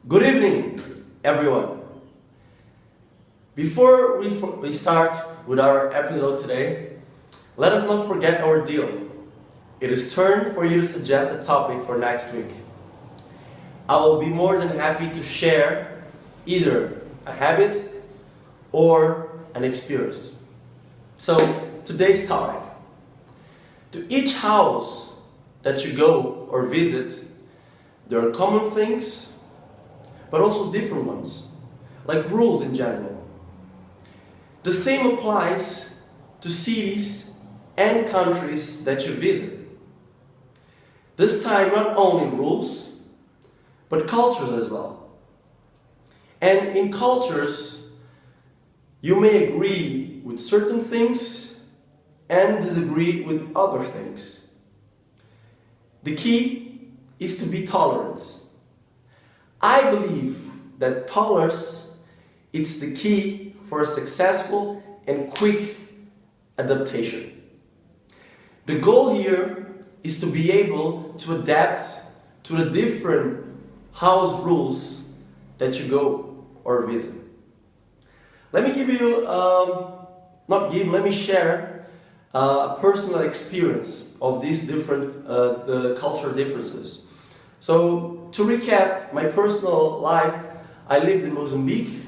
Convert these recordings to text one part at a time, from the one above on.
Good evening, everyone. Before we start with our episode today, let us not forget our deal. It is turn for you to suggest a topic for next week. I will be more than happy to share either a habit or an experience. So, today's topic. To each house that you go or visit, there are common things, but also different ones, like rules in general. The same applies to cities and countries that you visit. This time, not only rules, but cultures as well. And in cultures, you may agree with certain things and disagree with other things. The key is to be tolerant. I believe that tolerance is the key for a successful and quick adaptation. The goal here is to be able to adapt to the different house rules that you go or visit. Let me share a personal experience of these different the cultural differences. So, to recap my personal life, I lived in Mozambique,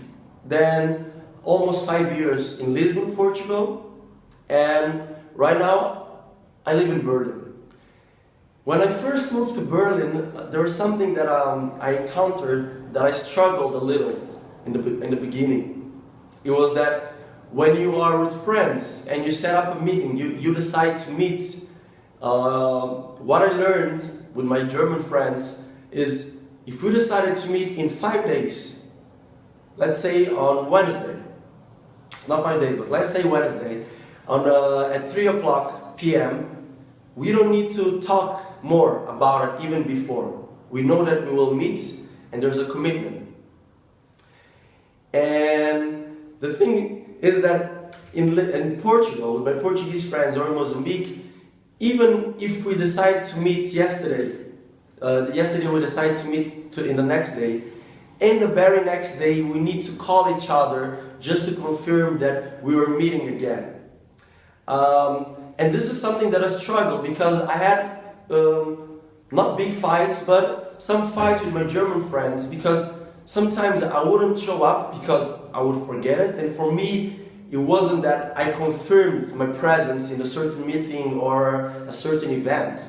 then almost 5 years in Lisbon, Portugal, and right now I live in Berlin. When I first moved to Berlin, there was something that I encountered that I struggled a little in the beginning. It was that when you are with friends and you set up a meeting, you decide to meet. What I learned with my German friends is if we decided to meet in 5 days, let's say on Wednesday, it's not 5 days, but let's say Wednesday, at 3 o'clock p.m., we don't need to talk more about it even before. We know that we will meet and there's a commitment. And the thing is that in Portugal, with my Portuguese friends, or in Mozambique, even if we decide to meet yesterday we decide to meet in the next day, in the very next day we need to call each other just to confirm that we were meeting again. And this is something that I struggled because I had not big fights, but some fights with my German friends because sometimes I wouldn't show up because I would forget it, and for me it wasn't that I confirmed my presence in a certain meeting or a certain event.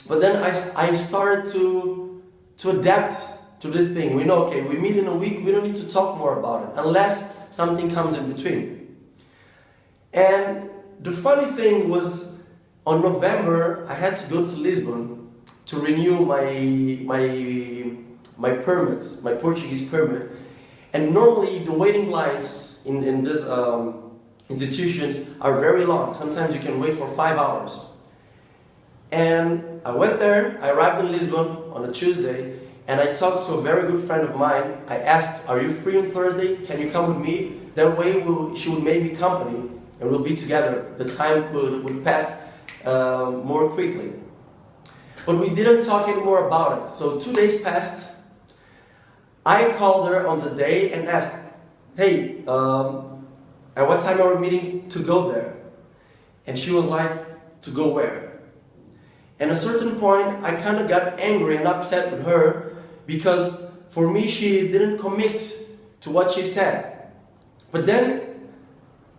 But then I started to adapt to the thing. We know, okay, we meet in a week, we don't need to talk more about it unless something comes in between. And the funny thing was, on November, I had to go to Lisbon to renew my permit, my Portuguese permit. And normally the waiting lines in these institutions are very long. Sometimes you can wait for 5 hours. And I went there, I arrived in Lisbon on a Tuesday, and I talked to a very good friend of mine. I asked, are you free on Thursday? Can you come with me? That way she would make me company and we'll be together. The time would pass more quickly. But we didn't talk anymore about it. So 2 days passed. I called her on the day and asked, hey, at what time are we meeting to go there? And she was like, to go where? And at a certain point, I kind of got angry and upset with her because for me, she didn't commit to what she said. But then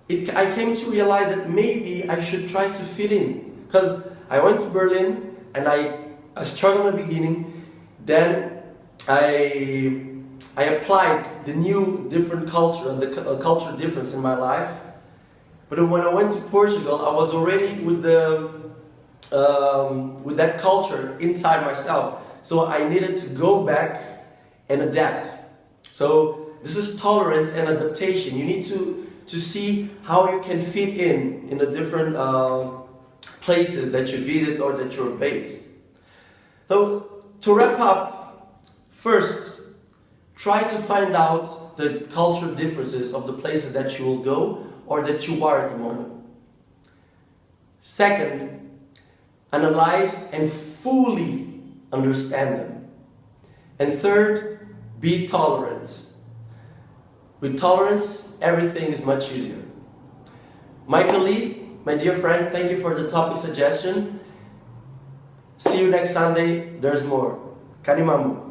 I came to realize that maybe I should try to fit in, because I went to Berlin and I struggled in the beginning. Then I applied the new different culture, the cultural difference in my life. But then when I went to Portugal, I was already with that culture inside myself. So I needed to go back and adapt. So this is tolerance and adaptation. You need to see how you can fit in the different places that you visit or that you're based. So to wrap up, first, try to find out the cultural differences of the places that you will go or that you are at the moment. Second, analyze and fully understand them. And third, be tolerant. With tolerance, everything is much easier. Michael Lee, my dear friend, thank you for the topic suggestion. See you next Sunday. There's more. Karimamu.